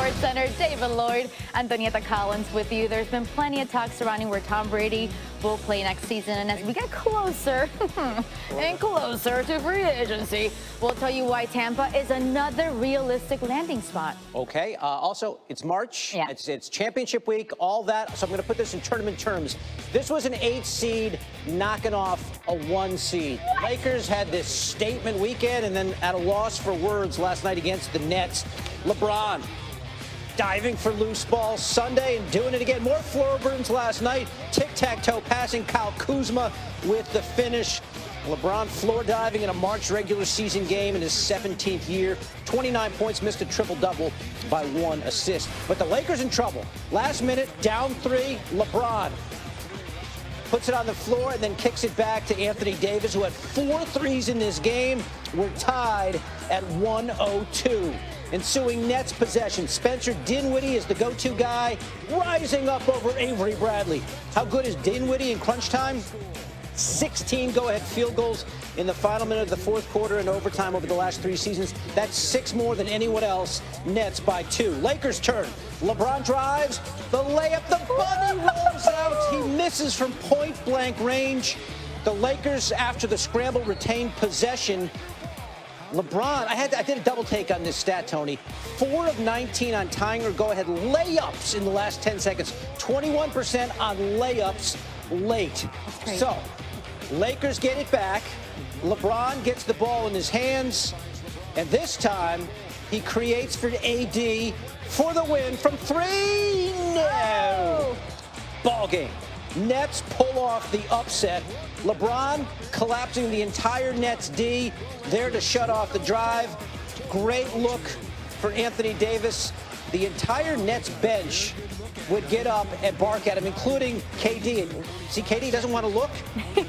SportsCenter, David Lloyd, Antonieta Collins with you. There's been plenty of talk surrounding where Tom Brady will play next season, and as we get closer and closer to free agency, we'll tell you why Tampa is another realistic landing spot. Okay. Also, it's March. Yeah. It's championship week, all that. So I'm going to put this in tournament terms. This was an 8 seed knocking off a 1 seed. What? Lakers had this statement weekend and then at a loss for words last night against the Nets. LeBron diving for loose balls Sunday and doing it again. More floor burns last night. Tic-tac-toe passing. Kyle Kuzma with the finish. LeBron floor diving in a March regular season game in his 17th year. 29 points, missed a triple-double by 1 assist. But the Lakers in trouble. Last minute, down 3, LeBron puts it on the floor and then kicks it back to Anthony Davis, who had 4 threes in this game. We're tied at 102. Ensuing Nets possession. Spencer Dinwiddie is the go-to guy, rising up over Avery Bradley. How good is Dinwiddie in crunch time? 16 go-ahead field goals in the final minute of the fourth quarter and overtime over the last 3 seasons. That's 6 more than anyone else. Nets by 2. Lakers turn. LeBron drives. The layup. The bunny rolls out. He misses from point-blank range. The Lakers, after the scramble, retain possession. LeBron, I did a double take on this stat, Tony. 4 of 19 on tying or go-ahead layups in the last 10 seconds. 21% on layups late. So, Lakers get it back. LeBron gets the ball in his hands. And this time, he creates for AD for the win from 3. No! Ball game. Nets pull off the upset. LeBron collapsing the entire Nets D, there to shut off the drive. Great look for Anthony Davis. The entire Nets bench would get up and bark at him, including KD. See, KD doesn't want to look.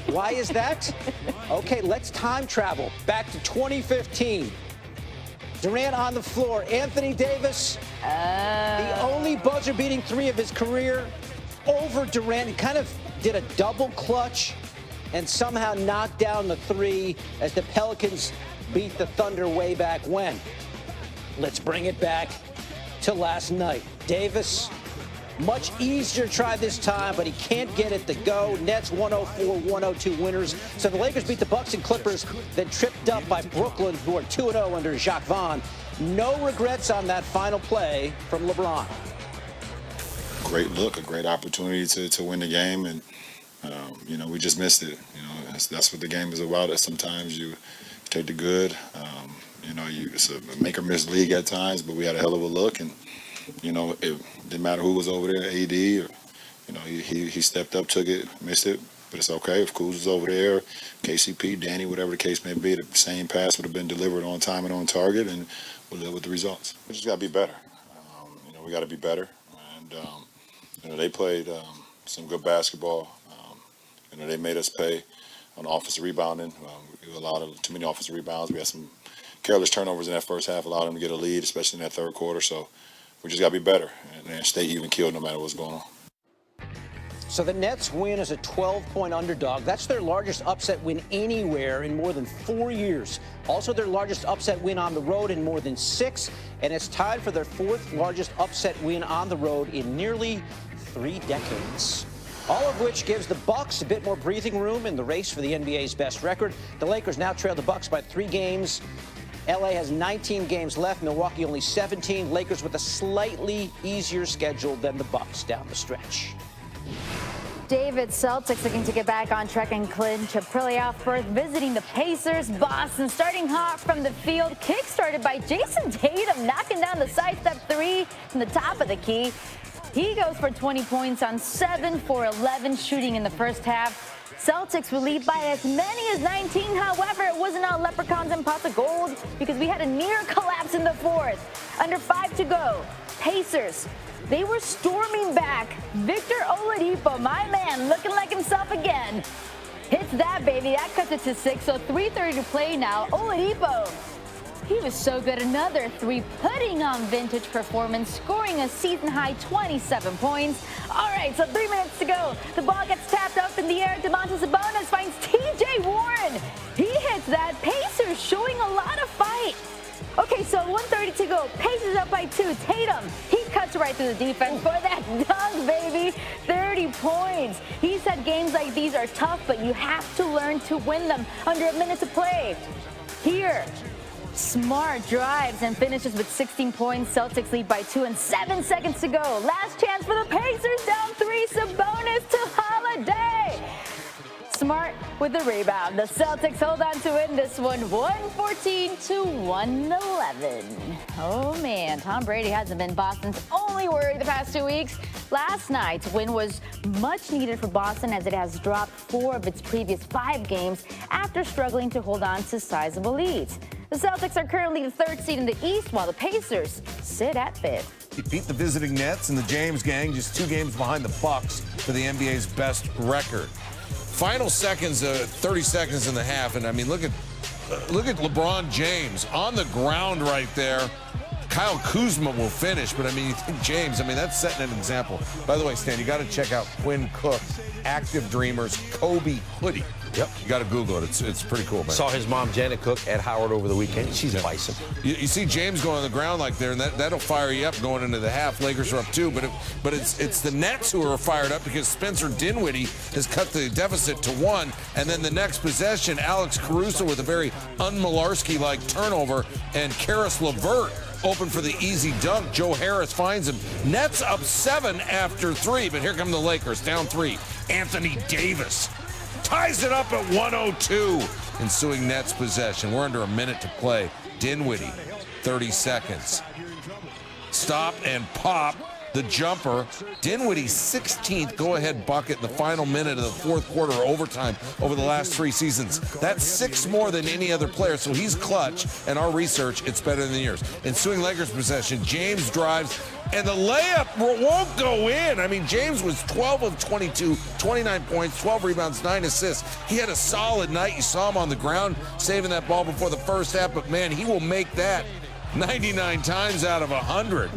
Why is that? Okay, let's time travel back to 2015. Durant on the floor. Anthony Davis, the only buzzer-beating 3 of his career, over Durant. He kind of did a double clutch and somehow knocked down the 3 as the Pelicans beat the Thunder way back when. Let's bring it back to last night. Davis, much easier try this time, but he can't get it to go. Nets 104-102 winners. So the Lakers beat the Bucks and Clippers, then tripped up by Brooklyn, who are 2-0 under Jacques Vaughn. No regrets on that final play from LeBron. Great look, a great opportunity to win the game, and we just missed it. That's what the game is about. Sometimes you take the good. It's a make or miss league at times, but we had a hell of a look, and it didn't matter who was over there, AD, or he stepped up, took it, missed it, but it's okay. If Kuz was over there, KCP, Danny, whatever the case may be, the same pass would have been delivered on time and on target, and we'll live with the results. We just got to be better. We got to be better, and they played some good basketball. They made us pay on offensive rebounding. We allowed too many offensive rebounds. We had some careless turnovers in that first half, allowed them to get a lead, especially in that third quarter. So we just got to be better and stay even keeled no matter what's going on. So the Nets win as a 12-point underdog. That's their largest upset win anywhere in more than 4 years. Also their largest upset win on the road in more than 6. And it's tied for their 4th largest upset win on the road in nearly 3 decades. All of which gives the Bucks a bit more breathing room in the race for the NBA's best record. The Lakers now trail the Bucks by 3 games. LA has 19 games left, Milwaukee only 17. Lakers with a slightly easier schedule than the Bucks down the stretch. David, Celtics looking to get back on track and clinch a playoff berth, visiting the Pacers. Boston starting hot from the field, kick-started by Jason Tatum, knocking down the sidestep 3 from the top of the key. He goes for 20 points on 7 for 11 shooting in the first half. Celtics will lead by as many as 19. However, it wasn't all leprechauns and pots of gold because we had a near collapse in the 4th. Under 5 to go. Pacers, they were storming back. Victor Oladipo, my man, looking like himself again. Hits that, baby. That cuts it to 6, so 3:30 to play now. Oladipo, he was so good. Another 3, putting on vintage performance, scoring a season-high 27 points. All right, so 3 minutes to go. The ball gets tapped up in the air. Domantas Sabonis finds T.J. Warren. He hits that. Pacers showing a lot of fight. Okay, so 1:30 to go. Pacers up by 2. Tatum, he cuts right through the defense for that dunk, baby. 30 points. He said games like these are tough, but you have to learn to win them under a minute to play. Here, Smart drives and finishes with 16 points. Celtics lead by 2 and 7 seconds to go. Last chance for the Pacers, down 3. Sabonis to Holiday. Smart with the rebound. The Celtics hold on to win this one, 114-111. Oh man, Tom Brady hasn't been Boston's only worry the past 2 weeks. Last night's win was much needed for Boston as it has dropped 4 of its previous 5 games after struggling to hold on to sizable leads. The Celtics are currently the 3rd seed in the East, while the Pacers sit at 5th. He beat the visiting Nets and the James gang, just 2 games behind the Bucks for the NBA's best record. Final seconds, 30 seconds in the half, and I mean, look at LeBron James on the ground right there. Kyle Kuzma will finish, but I mean, you think James, I mean, that's setting an example. By the way, Stan, you got to check out Quinn Cook's Active Dreamers Kobe hoodie. Yep. You got to Google it. It's pretty cool, man. Saw his mom, Janet Cook, at Howard over the weekend. She's a bison. You see James going on the ground like there, and that'll fire you up going into the half. Lakers are up 2, but it's the Nets who are fired up because Spencer Dinwiddie has cut the deficit to 1, and then the next possession, Alex Caruso with a very un-Malarkey-like turnover, and Karis LeVert open for the easy dunk. Joe Harris finds him. Nets up 7 after 3, but here come the Lakers, down 3. Anthony Davis ties it up at 102. Ensuing Nets possession. We're under a minute to play. Dinwiddie, 30 seconds. Stop and pop the jumper. Dinwiddie's 16th go-ahead bucket in the final minute of the 4th quarter overtime over the last 3 seasons. That's 6 more than any other player, so he's clutch. And our research, it's better than yours. Ensuing Lakers possession, James drives, and the layup won't go in. I mean, James was 12 of 22, 29 points, 12 rebounds, 9 assists. He had a solid night. You saw him on the ground saving that ball before the first half, but man, he will make that 99 times out of 100.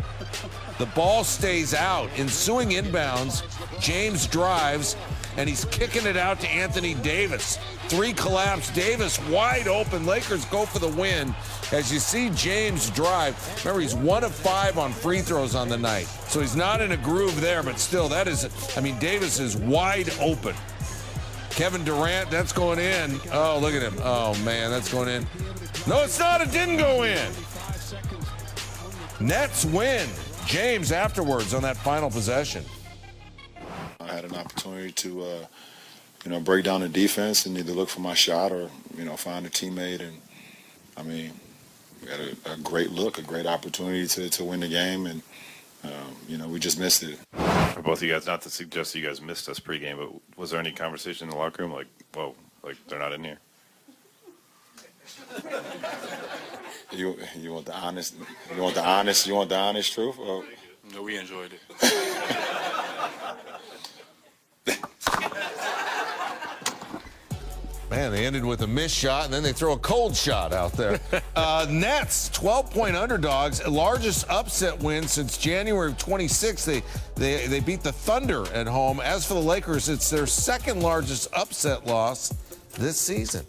The ball stays out. Ensuing inbounds, James drives, and he's kicking it out to Anthony Davis. 3 collapse. Davis wide open. Lakers go for the win. As you see James drive, remember he's 1 of 5 on free throws on the night. So he's not in a groove there, but still, that is, I mean, Davis is wide open. Kevin Durant, that's going in. Oh, look at him. Oh, man, that's going in. No, it's not. It didn't go in. Nets win. James afterwards on that final possession. I had an opportunity to, break down the defense and either look for my shot or, find a teammate. And, I mean, we had a great look, a great opportunity to win the game, and, we just missed it. For both of you guys, not to suggest you guys missed us pregame, but was there any conversation in the locker room like, whoa, like they're not in here? You want the honest truth? Or? No, we enjoyed it. Man, they ended with a missed shot, and then they throw a cold shot out there. Nets, 12-point underdogs, largest upset win since January of 26. They beat the Thunder at home. As for the Lakers, it's their 2nd largest upset loss this season.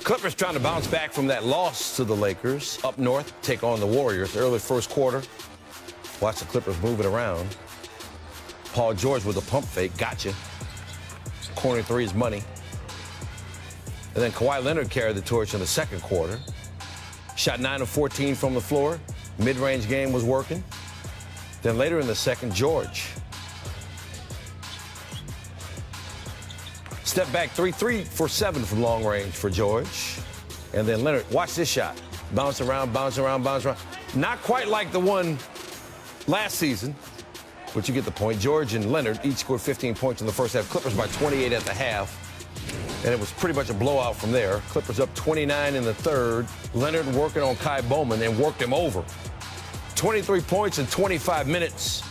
Clippers trying to bounce back from that loss to the Lakers. Up north, take on the Warriors. Early first quarter. Watch the Clippers moving around. Paul George with a pump fake. Gotcha. Corner 3 is money. And then Kawhi Leonard carried the torch in the 2nd quarter. Shot 9 of 14 from the floor. Mid-range game was working. Then later in the 2nd, George. Step back 3 for 7 from long range for George. And then Leonard, watch this shot. Bounce around, bounce around, bounce around. Not quite like the one last season, but you get the point. George and Leonard each scored 15 points in the first half. Clippers by 28 at the half. And it was pretty much a blowout from there. Clippers up 29 in the 3rd. Leonard working on Kai Bowman and worked him over. 23 points in 25 minutes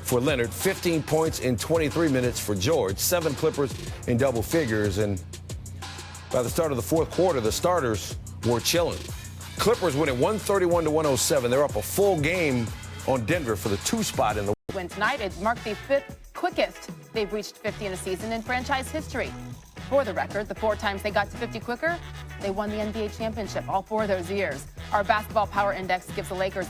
for Leonard, 15 points in 23 minutes for George, 7 Clippers in double figures, and by the start of the 4th quarter, the starters were chilling. Clippers winning 131-107. They're up a full game on Denver for the 2 spot in the win tonight. It marked the 5th quickest they've reached 50 in a season in franchise history. For the record, the 4 times they got to 50 quicker, they won the NBA championship all 4 of those years. Our basketball power index gives the Lakers